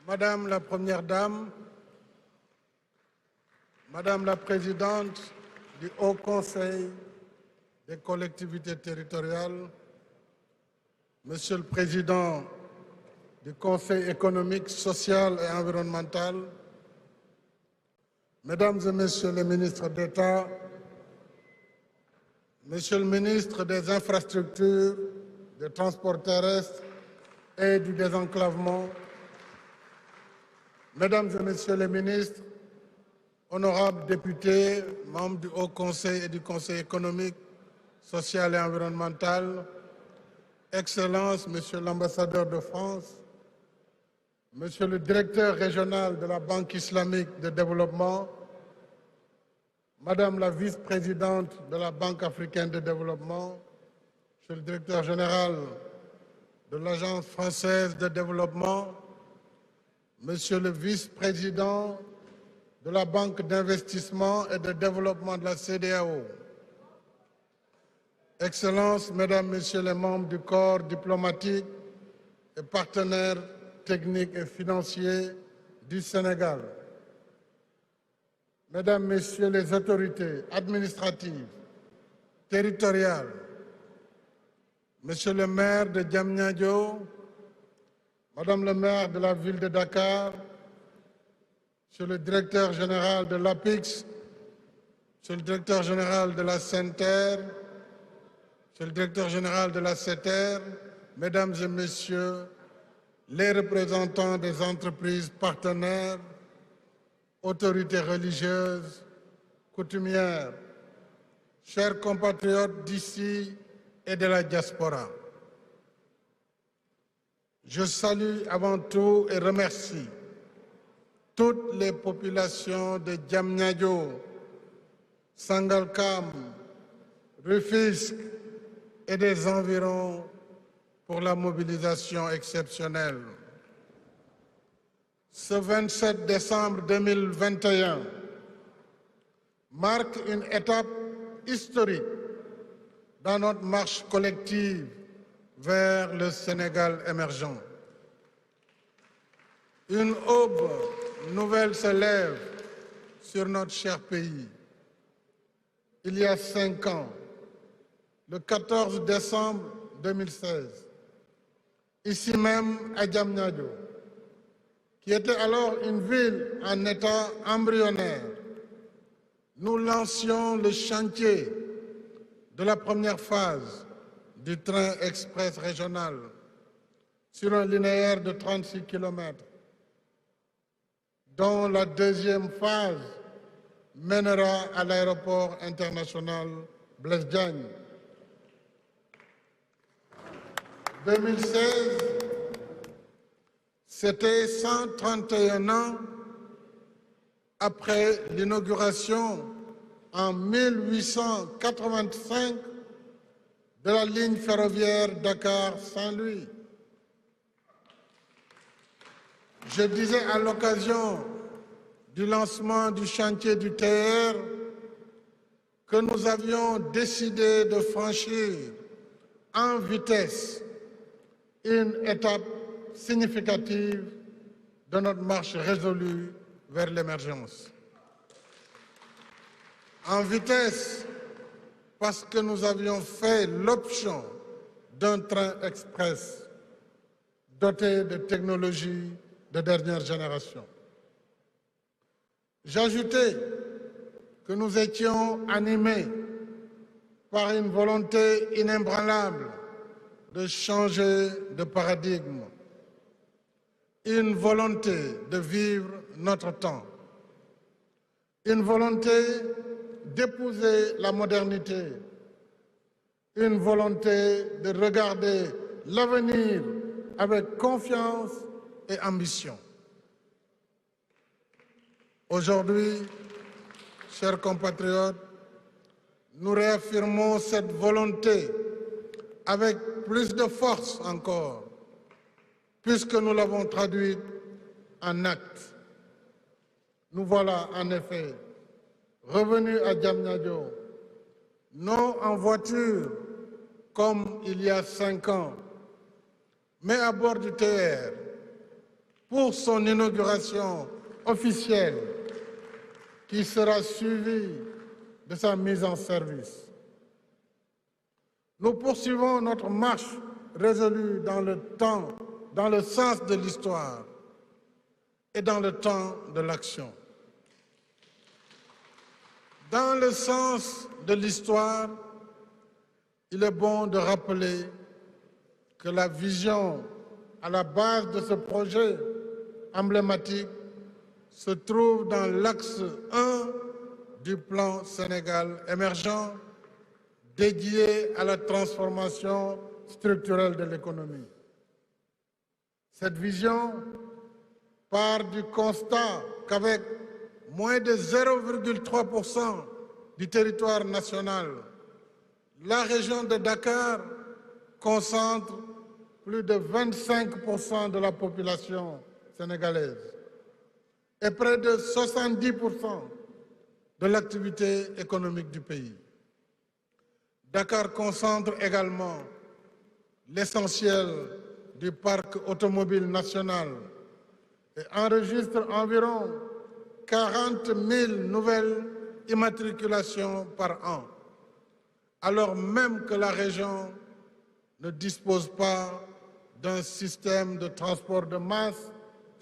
Madame la Première Dame, Madame la Présidente du Haut Conseil des collectivités territoriales, Monsieur le Président du Conseil économique, social et environnemental, Mesdames et Messieurs les ministres d'État, Monsieur le ministre des Infrastructures, des Transports terrestres et du désenclavement, Mesdames et Messieurs les ministres, honorables députés, membres du Haut Conseil et du Conseil économique, social et environnemental, Excellences, Monsieur l'ambassadeur de France, Monsieur le directeur régional de la Banque islamique de développement, Madame la vice-présidente de la Banque africaine de développement, Monsieur le directeur général de l'Agence française de développement, Monsieur le vice-président de la Banque d'investissement et de développement de la CEDEAO, Excellences, Mesdames, Messieurs les membres du corps diplomatique et partenaires techniques et financiers du Sénégal, Mesdames, Messieurs les autorités administratives, territoriales, Monsieur le maire de Diamniadio, Madame le maire de la ville de Dakar, Monsieur le directeur général de l'APIX, Monsieur le directeur général de la SENTER, Monsieur le directeur général de la CETER, Mesdames et Messieurs les représentants des entreprises partenaires, autorités religieuses, coutumières, chers compatriotes d'ici et de la diaspora. Je salue avant tout et remercie toutes les populations de Diamniadio, Sangalkam, Rufisque et des environs pour la mobilisation exceptionnelle. Ce 27 décembre 2021 marque une étape historique dans notre marche collective vers le Sénégal émergent. Une aube nouvelle se lève sur notre cher pays. Il y a 5 ans, le 14 décembre 2016, ici même à Diamniadio, qui était alors une ville en état embryonnaire, nous lancions le chantier de la première phase du train express régional sur un linéaire de 36 km, dont la deuxième phase mènera à l'aéroport international Blaise Diagne. 2016, c'était 131 ans après l'inauguration en 1885 de la ligne ferroviaire Dakar-Saint-Louis. Je disais à l'occasion du lancement du chantier du TER que nous avions décidé de franchir en vitesse une étape significative de notre marche résolue vers l'émergence. En vitesse, parce que nous avions fait l'option d'un train express doté de technologies de dernière génération. J'ajoutais que nous étions animés par une volonté inébranlable de changer de paradigme, une volonté de vivre notre temps, une volonté d'épouser la modernité, une volonté de regarder l'avenir avec confiance et ambition. Aujourd'hui, chers compatriotes, nous réaffirmons cette volonté avec plus de force encore, puisque nous l'avons traduite en actes. Nous voilà en effet revenus à Diamniadio, non en voiture comme il y a 5 ans, mais à bord du TER, pour son inauguration officielle qui sera suivie de sa mise en service. Nous poursuivons notre marche résolue dans le temps, dans le sens de l'histoire et dans le temps de l'action. Dans le sens de l'histoire, il est bon de rappeler que la vision à la base de ce projet emblématique se trouve dans l'axe 1 du plan Sénégal émergent dédié à la transformation structurelle de l'économie. Cette vision part du constat qu'avec moins de 0,3% du territoire national, la région de Dakar concentre plus de 25% de la population sénégalaise et près de 70% de l'activité économique du pays. Dakar concentre également l'essentiel du parc automobile national et enregistre environ 40 000 nouvelles immatriculations par an, alors même que la région ne dispose pas d'un système de transport de masse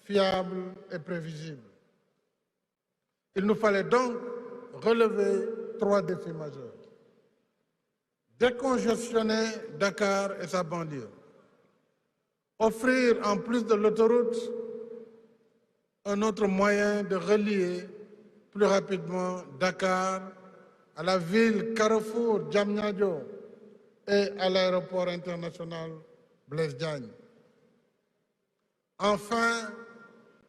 fiable et prévisible. Il nous fallait donc relever 3 défis majeurs. Décongestionner Dakar et sa banlieue. Offrir, en plus de l'autoroute, un autre moyen de relier plus rapidement Dakar à la ville carrefour Diamniadio et à l'aéroport international Blaise Diagne. Enfin,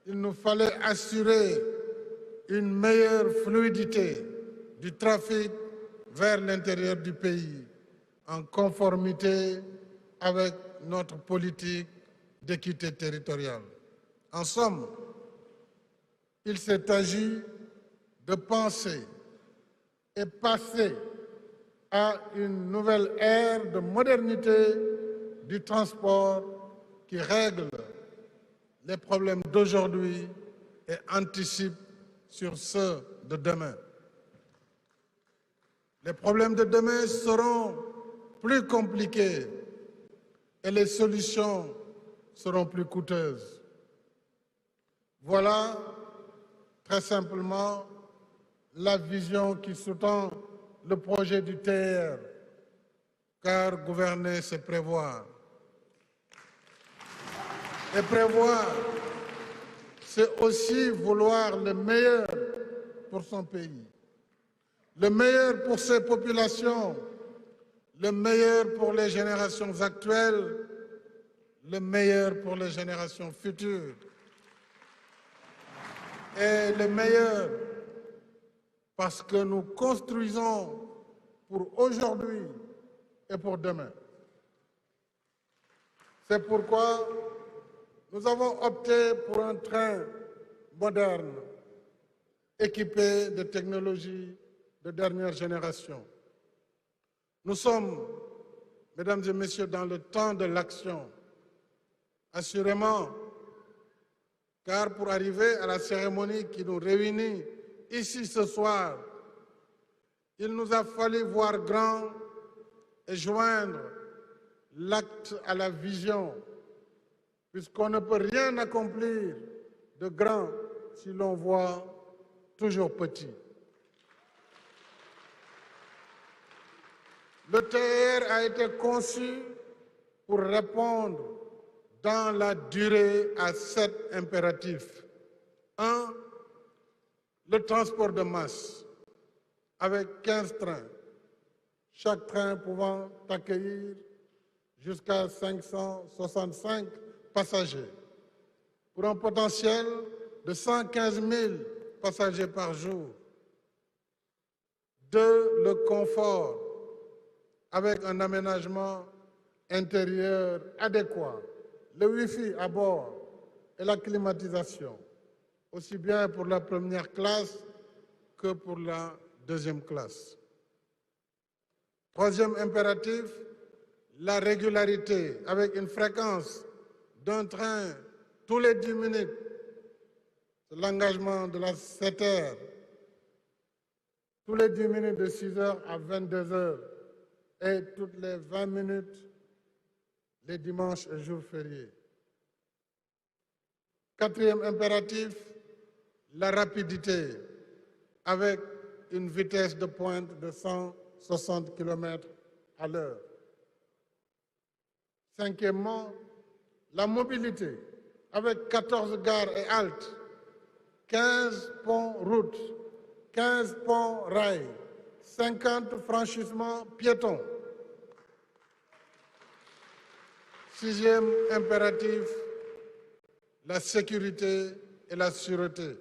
il nous fallait assurer une meilleure fluidité du trafic vers l'intérieur du pays, en conformité avec notre politique d'équité territoriale. En somme, il s'est agi de penser et passer à une nouvelle ère de modernité du transport qui règle les problèmes d'aujourd'hui et anticipe sur ceux de demain. Les problèmes de demain seront plus compliqués et les solutions seront plus coûteuses. Voilà très simplement la vision qui sous-tend le projet du TER, car gouverner, c'est prévoir. Et prévoir, c'est aussi vouloir le meilleur pour son pays, le meilleur pour ses populations, le meilleur pour les générations actuelles, le meilleur pour les générations futures. Et le meilleur parce que nous construisons pour aujourd'hui et pour demain. C'est pourquoi nous avons opté pour un train moderne, équipé de technologies de dernière génération. Nous sommes, mesdames et messieurs, dans le temps de l'action. Assurément, car pour arriver à la cérémonie qui nous réunit ici ce soir, il nous a fallu voir grand et joindre l'acte à la vision, puisqu'on ne peut rien accomplir de grand si l'on voit toujours petit. Le TER a été conçu pour répondre dans la durée à 7 impératifs. 1. Le transport de masse, avec 15 trains, chaque train pouvant accueillir jusqu'à 565 passagers, pour un potentiel de 115 000 passagers par jour. 2. Le confort, avec un aménagement intérieur adéquat, le Wi-Fi à bord et la climatisation, aussi bien pour la première classe que pour la deuxième classe. 3e impératif, la régularité, avec une fréquence d'un train tous les 10 minutes, c'est l'engagement de la 7 heures, tous les 10 minutes de 6 heures à 22 heures et toutes les 20 minutes les dimanches et jours fériés. Quatrième impératif, la rapidité avec une vitesse de pointe de 160 km à l'heure. Cinquièmement, la mobilité avec 14 gares et haltes, 15 ponts-routes, 15 ponts-rails, 50 franchissements piétons. Sixième impératif, la sécurité et la sûreté.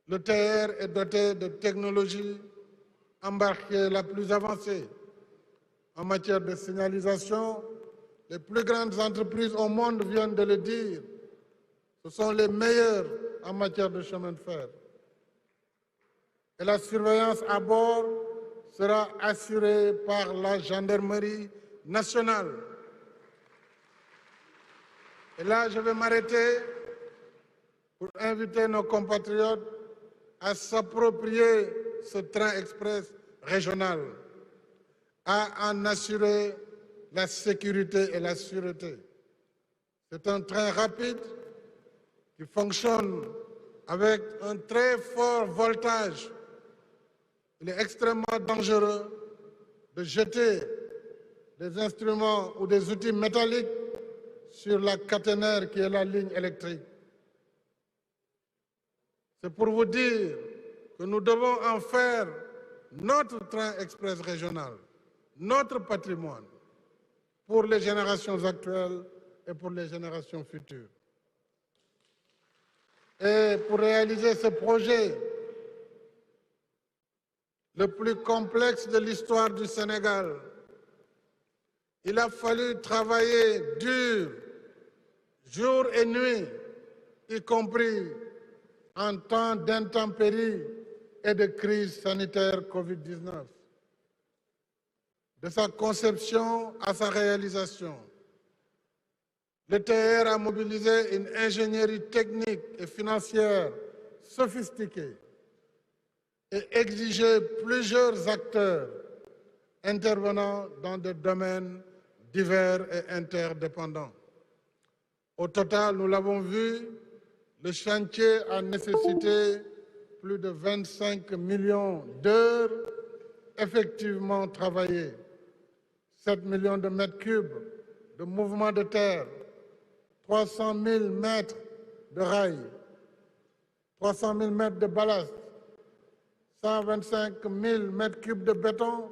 Le TER est doté de technologies embarquées la plus avancée. En matière de signalisation, les plus grandes entreprises au monde viennent de le dire. Ce sont les meilleurs en matière de chemin de fer. Et la surveillance à bord sera assurée par la gendarmerie nationale. Et là, je vais m'arrêter pour inviter nos compatriotes à s'approprier ce train express régional, à en assurer la sécurité et la sûreté. C'est un train rapide qui fonctionne avec un très fort voltage. Il est extrêmement dangereux de jeter des instruments ou des outils métalliques sur la caténaire qui est la ligne électrique. C'est pour vous dire que nous devons en faire notre train express régional, notre patrimoine, pour les générations actuelles et pour les générations futures. Et pour réaliser ce projet, le plus complexe de l'histoire du Sénégal, il a fallu travailler dur, jour et nuit, y compris en temps d'intempéries et de crise sanitaire Covid-19. De sa conception à sa réalisation, le TER a mobilisé une ingénierie technique et financière sophistiquée et exigé plusieurs acteurs intervenant dans des domaines divers et interdépendants. Au total, nous l'avons vu, le chantier a nécessité plus de 25 millions d'heures effectivement travaillées, 7 millions de mètres cubes de mouvements de terre, 300 000 mètres de rails, 300 000 mètres de ballast, 125 000 mètres cubes de béton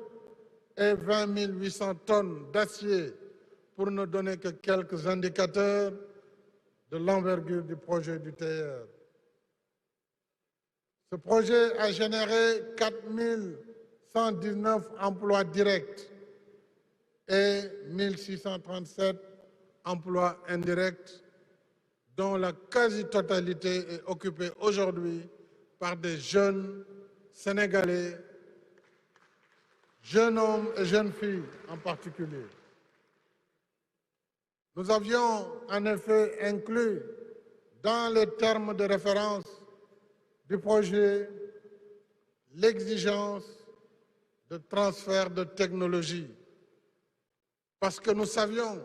et 20 800 tonnes d'acier, pour ne donner que quelques indicateurs de l'envergure du projet du TER. Ce projet a généré 4 119 emplois directs et 1 637 emplois indirects, dont la quasi-totalité est occupée aujourd'hui par des jeunes Sénégalais, jeunes hommes et jeunes filles en particulier. Nous avions en effet inclus dans les termes de référence du projet l'exigence de transfert de technologie, parce que nous savions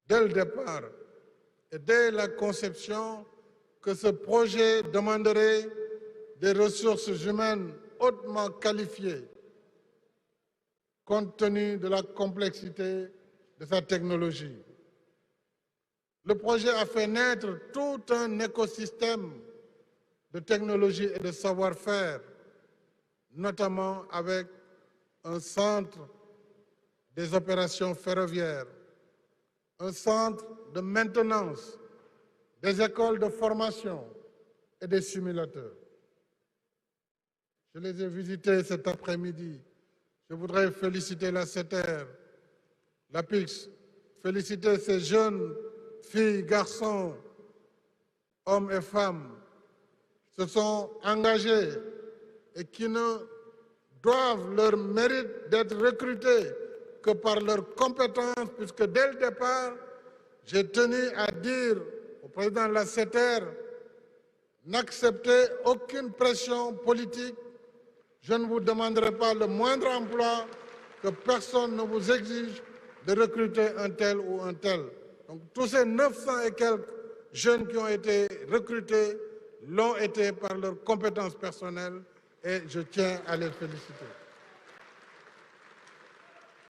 dès le départ et dès la conception que ce projet demanderait des ressources humaines hautement qualifiées, compte tenu de la complexité de sa technologie. Le projet a fait naître tout un écosystème de technologie et de savoir-faire, notamment avec un centre des opérations ferroviaires, un centre de maintenance, des écoles de formation et des simulateurs. Je les ai visités cet après-midi. Je voudrais féliciter la CETER, la PIX, féliciter ces jeunes filles, garçons, hommes et femmes qui se sont engagés et qui ne doivent leur mérite d'être recrutés que par leurs compétences, puisque dès le départ, j'ai tenu à dire au président de la SETER, n'acceptez aucune pression politique. Je ne vous demanderai pas le moindre emploi, que personne ne vous exige de recruter un tel ou un tel. Donc tous ces 900 et quelques jeunes qui ont été recrutés l'ont été par leurs compétences personnelles et je tiens à les féliciter.